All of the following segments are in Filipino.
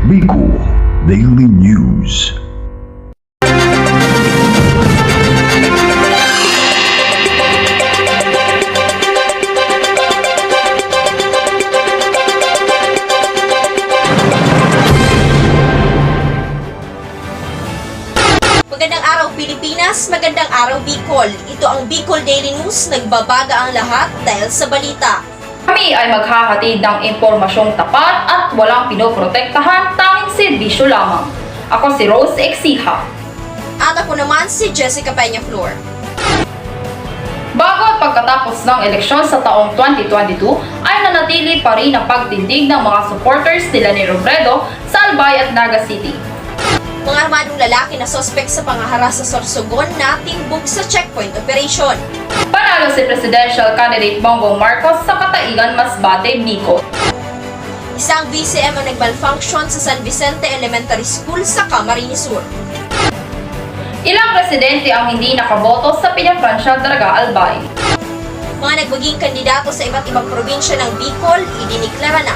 Bicol Daily News. Magandang araw Pilipinas, magandang araw Bicol. Ito ang Bicol Daily News, nagbabaga ang lahat dahil sa balita. Kami ay maghahatid ng impormasyong tapat at walang pinoprotektahan, tanging serbisyo lamang. Ako si Rose Exiha. At ako naman si Jessica Peñaflor. Bago at pagkatapos ng eleksyon sa taong 2022, ay nanatili pa rin ang pagtindig ng mga supporters nila ni Robredo sa Albay at Naga City. Mga armadong lalaki na sospek sa pangaharas sa Sorsogon na timbog sa checkpoint operation. Panalo si Presidential Candidate Bongbong Marcos sa Kataigan, Masbate, Bicol. Isang VCM ang nagmalfunction sa San Vicente Elementary School sa Camarines Sur. Ilang presidente ang hindi nakaboto sa Peñafrancia, Daraga, Albay. Mga nagmaging kandidato sa iba't ibang probinsya ng Bicol, idiniklara na.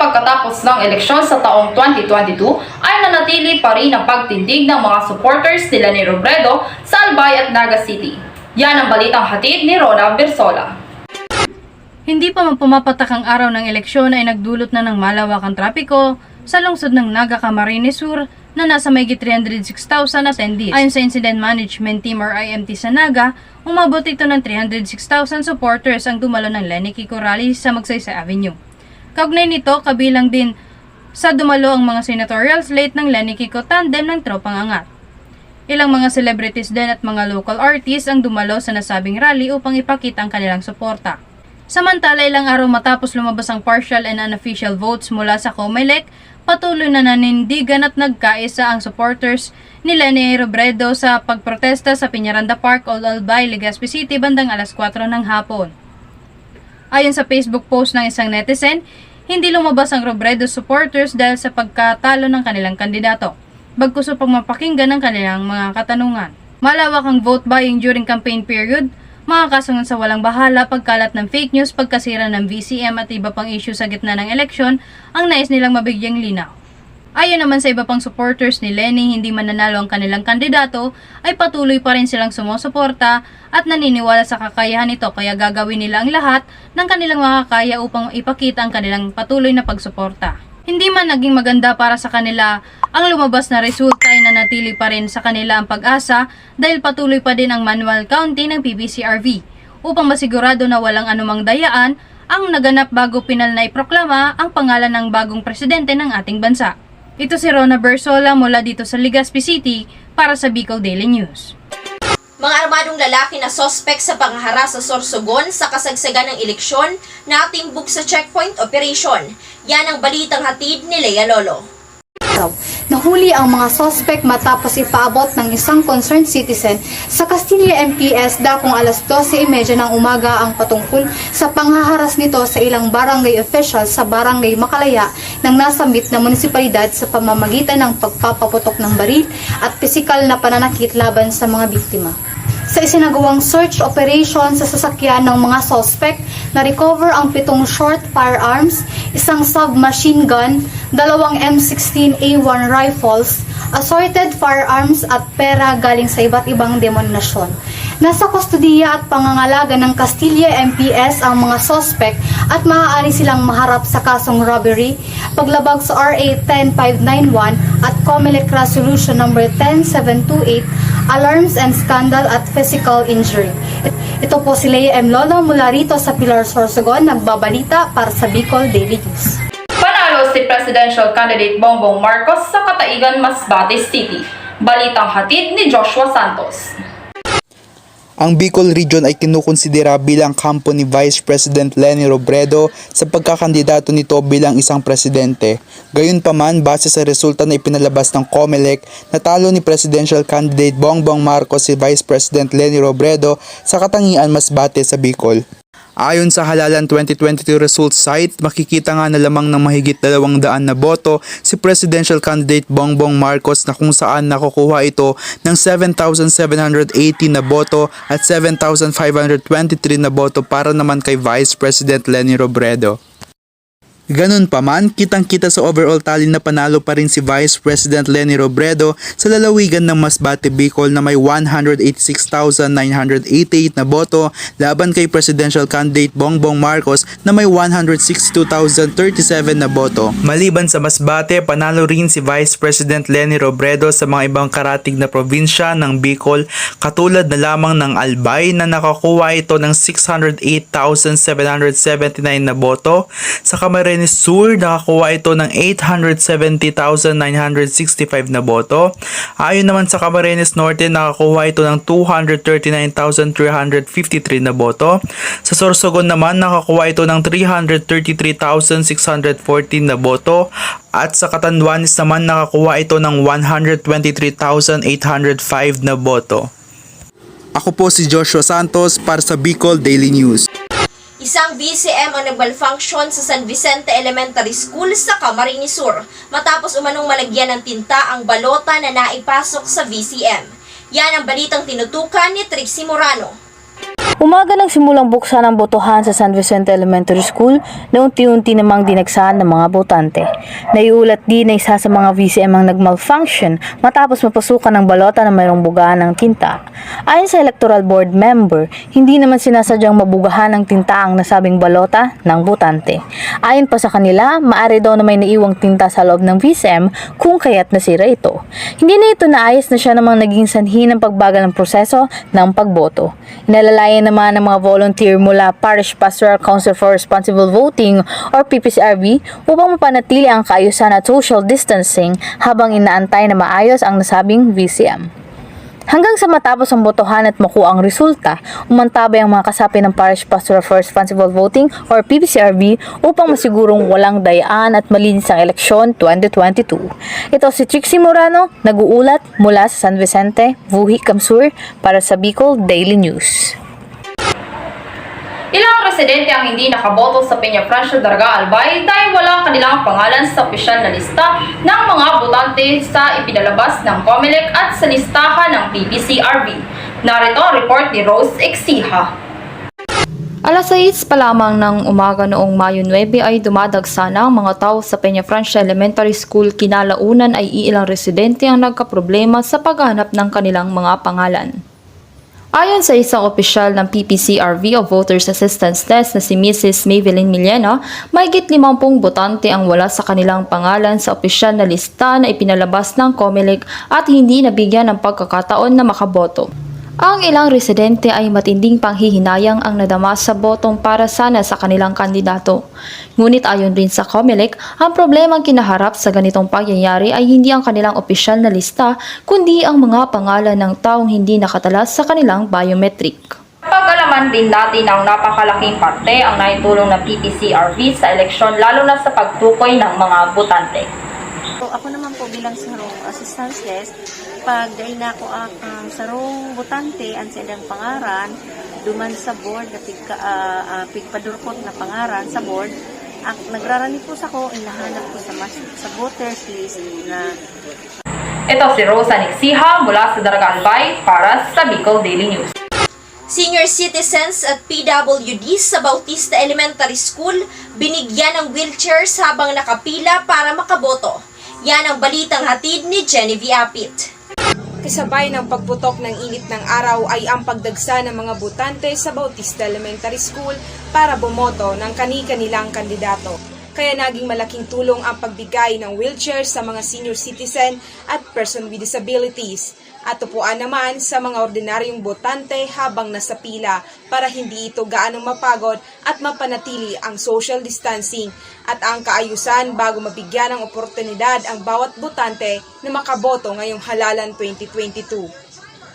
Pagkatapos ng eleksyon sa taong 2022, ay nanatili pa rin ang pagtindig ng mga supporters nila ni Robredo sa Albay at Naga City. Yan ang balitang hatid ni Rona Bersola. Hindi pa man pumapatak ang araw ng eleksyon ay nagdulot na ng malawakang trapiko sa lungsod ng Naga, Camarines Sur na nasa mahigit 306,000 attendees. Ayon sa Incident Management Team or IMT sa Naga, umabot ito ng 306,000 supporters ang dumalo ng Lenny Kiko Rally sa Magsaysay Avenue. Kaugnay nito, kabilang din sa dumalo ang mga senatorial slate ng Lenny Kiko tandem ng Tropang Angat. Ilang mga celebrities din at mga local artists ang dumalo sa nasabing rally upang ipakita ang kanilang suporta. Samantala, ilang araw matapos lumabas ang partial and unofficial votes mula sa COMELEC, patuloy na nanindigan at nagkaisa ang supporters ni Leni Robredo sa pagprotesta sa Piñaranda Park, Old Albay, Legazpi City bandang alas 4 ng hapon. Ayon sa Facebook post ng isang netizen, hindi lumabas ang Robredo supporters dahil sa pagkatalo ng kanilang kandidato, bagkus upang mapakinggan ang kanilang mga katanungan. Malawak ang vote buying during campaign period, mga kasunod sa walang bahala, pagkalat ng fake news, pagkasira ng VCM at iba pang issue sa gitna ng eleksyon ang nais nilang mabigyang linaw. Ayon naman sa iba pang supporters ni Lenny, hindi man nanalo ang kanilang kandidato, ay patuloy pa rin silang sumusuporta at naniniwala sa kakayahan nito kaya gagawin nila ang lahat ng kanilang makakaya upang ipakita ang kanilang patuloy na pagsuporta. Hindi man naging maganda para sa kanila, ang lumabas na resulta ay nanatili pa rin sa kanila ang pag-asa dahil patuloy pa din ang manual counting ng PBCRV upang masigurado na walang anumang dayaan ang naganap bago pinal na iproklama ang pangalan ng bagong presidente ng ating bansa. Ito si Rona Bersola mula dito sa Legazpi City para sa Bicol Daily News. Mga armadong lalaki na sospek sa pangaharas sa Sorsogon sa kasagsagan ng eleksyon na timbog sa checkpoint operation. Yan ang balitang hatid ni Lea Lolo. Nahuli ang mga sospek matapos ipaabot ng isang concerned citizen sa Castilla MPS dakong alas 12:30 ng umaga ang patungkol sa panghaharas nito sa ilang barangay officials sa barangay Makalaya ng nasambit na munisipalidad sa pamamagitan ng pagpapaputok ng baril at pisikal na pananakit laban sa mga biktima. Sa isinagawang search operation sa sasakyan ng mga suspect, na-recover ang 7 short firearms, isang submachine gun, 2 M16A1 rifles, assorted firearms at pera galing sa iba't ibang denominasyon. Nasa kustodiya at pangangalaga ng Castilla MPS ang mga suspect at maaari silang maharap sa kasong robbery, paglabag sa RA 10591 at COMELEC Resolution No. 10728, alarms and scandal at physical injury. Ito po si Lea M. Lolo mula rito sa Pilar, Sorsogon, nagbabalita para sa Bicol Daily News. Panalo si Presidential Candidate Bongbong Marcos sa Kataigan, Masbate City. Balitang hatid ni Joshua Santos. Ang Bicol Region ay kinukonsidera bilang kampo ni Vice President Leni Robredo sa pagkakandidato nito bilang isang presidente. Gayunpaman, base sa resulta na ipinalabas ng COMELEC, natalo ni Presidential Candidate Bongbong Marcos si Vice President Leni Robredo sa Katangian, Masbate sa Bicol. Ayon sa Halalan 2022 results site, makikita nga na lamang ng mahigit 200 na boto si presidential candidate Bongbong Marcos na kung saan nakukuha ito ng 7,780 na boto at 7,523 na boto para naman kay Vice President Leni Robredo. Ganun pa man, kitang-kita sa overall tally na panalo pa rin si Vice President Leni Robredo sa lalawigan ng Masbate, Bicol na may 186,988 na boto laban kay Presidential Candidate Bongbong Marcos na may 162,037 na boto. Maliban sa Masbate, panalo rin si Vice President Leni Robredo sa mga ibang karatig na probinsya ng Bicol katulad na lamang ng Albay na nakakuha ito ng 608,779 na boto. Sa Camarines Sur, nakakuha ito ng 870,965 na boto. Ayon naman sa Camarines Norte, nakakuha ito ng 239,353 na boto. Sa Sorsogon naman, nakakuha ito ng 333,614 na boto. At sa Catanduanes naman, nakakuha ito ng 123,805 na boto. Ako po si Joshua Santos para sa Bicol Daily News. Isang VCM ang nag-malfunction sa San Vicente Elementary School sa Camarines Sur matapos umanong malagyan ng tinta ang balota na naipasok sa VCM. Yan ang balitang tinutukan ni Trixie Morano. Umaga nang simulang buksan ang botohan sa San Vicente Elementary School na unti-unti namang dinagsahan ng mga botante. Naiulat din na isa sa mga VCM ang nag-malfunction matapos mapasukan ng balota na mayroong bugahan ng tinta. Ayon sa Electoral Board member, hindi naman sinasadyang mabugahan ng tinta ang nasabing balota ng botante. Ayon pa sa kanila, maaari daw na may naiwang tinta sa loob ng VCM kung kaya't nasira ito. Hindi na ito naayos na siya namang naging sanhi ng pagbagal ng proseso ng pagboto. Inalalayan naman ng mga volunteer mula Parish Pastoral Council for Responsible Voting or PPCRV upang mapanatili ang kaayusan at social distancing habang inaantay na maayos ang nasabing VCM. Hanggang sa matapos ang botohan at makuha ang resulta, umantabay ang mga kasapi ng Parish Pastoral for Responsible Voting or PPCRV upang masigurong walang dayaan at malinis ang eleksyon 2022. Ito si Trixie Morano, nag-uulat mula sa San Vicente, Vuhi, Kamsur para sa Bicol Daily News. Ilang residente ang hindi nakaboto sa Peñafrancia, Daraga, Albay dahil walang kanilang pangalan sa opisyal na lista ng mga botante sa ipinalabas ng COMELEC at sa listahan ng PPCRV. Narito ang report ni Rose Exiha. Alas 6 pa lamang ng umaga noong Mayo 9 ay dumadagsa na ang mga tao sa Peñafrancia Elementary School. Kinalaunan ay iilang residente ang nagkaproblema sa paghahanap ng kanilang mga pangalan. Ayon sa isang opisyal ng PPCRV o Voters Assistance Desk na si Mrs. Maybelline Millena, mahigit 50 botante ang wala sa kanilang pangalan sa opisyal na lista na ipinalabas ng COMELEC at hindi nabigyan ng pagkakataon na makaboto. Ang ilang residente ay matinding panghihinayang ang nadama sa botong para sana sa kanilang kandidato. Ngunit ayon rin sa COMELEC, ang problemang kinaharap sa ganitong pangyayari ay hindi ang kanilang opisyal na lista, kundi ang mga pangalan ng taong hindi nakatala sa kanilang biometric. Pag-alaman din natin ang napakalaking parte ang naitulong ng PPCRV sa eleksyon lalo na sa pagtukoy ng mga botante. So, ako naman po bilang sarong assistance desk, pag dahil na ako ang sarong botante ang silang pangaran, duman sa board na pigpadurkot na pangaran sa board, nagrarani po sa ko, inahanap ko sa voters list na. Ito si Rosa Nixiha mula sa Daraga, Albay para sa Bicol Daily News. Senior citizens at PWD sa Bautista Elementary School binigyan ng wheelchairs habang nakapila para makaboto. Yan ang balitang hatid ni Genevieve Apit. Kasabay ng pagputok ng init ng araw ay ang pagdagsa ng mga botante sa Bautista Elementary School para bumoto ng kani-kanilang kandidato. Kaya naging malaking tulong ang pagbigay ng wheelchair sa mga senior citizen at person with disabilities at upuan naman sa mga ordinaryong botante habang nasa pila para hindi ito gaanong mapagod at mapanatili ang social distancing at ang kaayusan bago mabigyan ng oportunidad ang bawat botante na makaboto ngayong halalan 2022.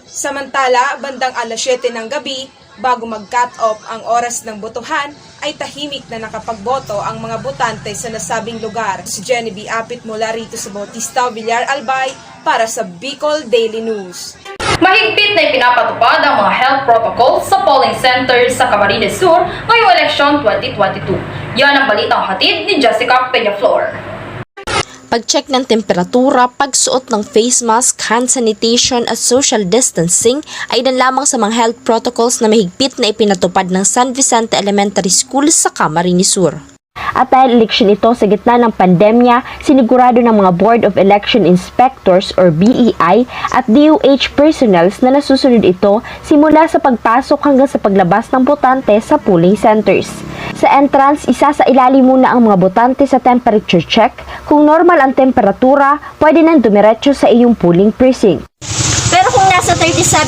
Samantala, bandang alas 7 ng gabi, bago mag-cut off ang oras ng botohan, ay tahimik na nakapagboto ang mga botante sa nasabing lugar. Si Genevieve Apit mula rito sa Bautista, Villar, Albay para sa Bicol Daily News. Mahigpit na ipinapatupad ang mga health protocols sa polling centers sa Camarines Sur ngayong eleksyon 2022. Yan ang balitang hatid ni Jessica Peñaflor. Pag-check ng temperatura, pagsuot ng face mask, hand sanitation at social distancing ay ilan lamang sa mga health protocols na mahigpit na ipinatupad ng San Vicente Elementary School sa Camarines Sur. At dahil eleksyon ito sa gitna ng pandemya, sinigurado ng mga Board of Election Inspectors or BEI at DOH personnels na nasusunod ito simula sa pagpasok hanggang sa paglabas ng botante sa polling centers. Sa entrance, isa sa ilalim muna ang mga botante sa temperature check. Kung normal ang temperatura, pwede nang dumiretso sa iyong polling precinct. Pero kung nasa 37.5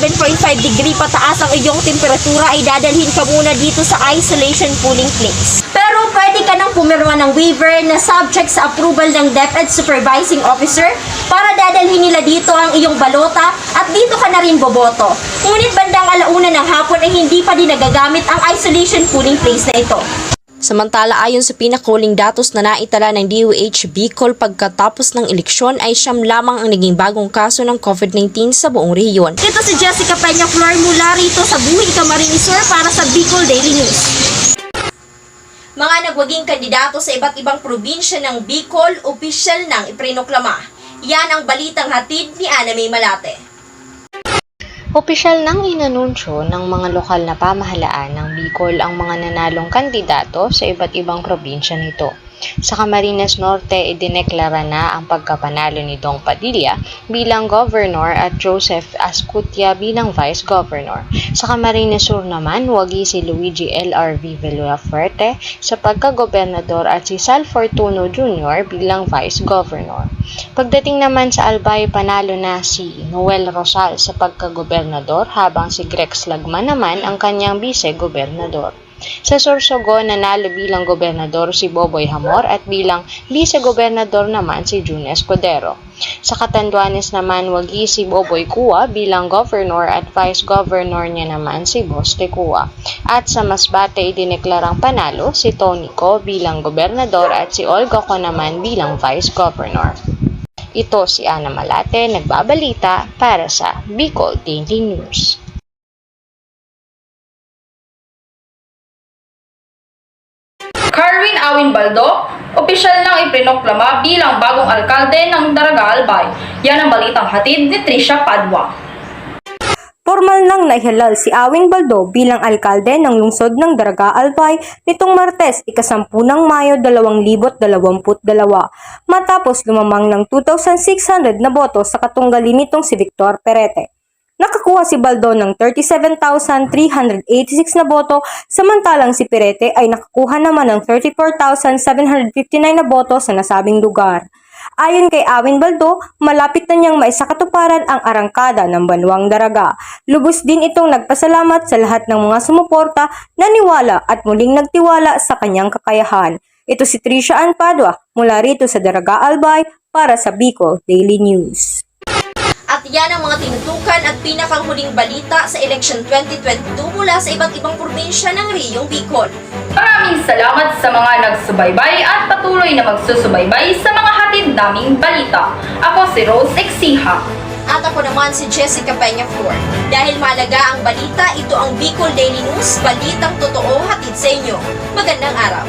degree pataas ang iyong temperatura ay dadalhin ka muna dito sa isolation polling place. Pero pwede ka nang pumirma ng waiver na subject sa approval ng DepEd Supervising Officer para dadalhin nila dito ang iyong balota at dito ka na rin boboto. Ngunit bandang 1:00 ng hapon ay hindi pa din nagagamit ang isolation polling place na ito. Samantala, ayon sa pinakahuling datos na naitala ng DOH Bicol pagkatapos ng eleksyon ay 9 lamang ang naging bagong kaso ng COVID-19 sa buong rehiyon. Ito si Jessica Peñaflor mula rito sa Buhi, Camarines Sur para sa Bicol Daily News. Mga nagwaging kandidato sa iba't ibang probinsya ng Bicol, opisyal nang iprinoklama. Yan ang balitang hatid ni Ana May Malate. Opisyal nang inanunsyo ng mga lokal na pamahalaan ng Bicol ang mga nanalong kandidato sa iba't ibang probinsya nito. Sa Camarines Norte, idineklara na ang pagkapanalo ni Dong Padilla bilang governor at Joseph Ascutia bilang vice governor. Sa Camarines Sur naman, wagi si Luigi L.R.V. Villafuerte sa pagkagobernador at si Sal Fortuno Jr. bilang vice governor. Pagdating naman sa Albay, panalo na si Noel Rosal sa pagkagobernador habang si Grex Lagman naman ang kanyang vice-gobernador. Sa Sorsogon, nanalo bilang gobernador si Boboy Hamor at bilang vice-gobernador naman si June Escudero. Sa Catanduanes naman, wagi si Boboy Cua bilang governor at vice-governor niya naman si Boste Cua. At sa Masbate, idineklarang panalo si Tony Co bilang gobernador at si Olga Co naman bilang vice-governor. Ito si Ana Malate, nagbabalita para sa Bicol Daily News. Carwin Awin Baldo, opisyal nang iprinoklama bilang bagong alkalde ng Daraga Albay. Yan ang balitang hatid ni Trisha Padua. Formal nang naihalal si Awin Baldo bilang alkalde ng lungsod ng Daraga Albay nitong Martes, ika-10 ng Mayo 2022, matapos lumamang ng 2,600 na boto sa katunggali nitong si Victor Perete. Nakakuha si Baldo ng 37,386 na boto, samantalang si Perete ay nakakuha naman ng 34,759 na boto sa nasabing lugar. Ayon kay Awin Baldo, malapit na niyang maisakatuparan ang arangkada ng Banwang Daraga. Lubos din itong nagpasalamat sa lahat ng mga sumuporta, naniwala at muling nagtiwala sa kanyang kakayahan. Ito si Trisha Ann Padua mula rito sa Daraga Albay para sa Bicol Daily News. At yan ang mga tinutukan at pinakanghuling balita sa election 2022 mula sa iba't ibang probinsya ng Riyong Bicol. Maraming salamat sa mga nagsubaybay at patuloy na magsusubaybay sa mga hatid naming balita. Ako si Rose Exiha. At ako naman si Jessica Peñaflor. Dahil malaga ang balita, ito ang Bicol Daily News, balitang totoo hatid sa inyo. Magandang araw.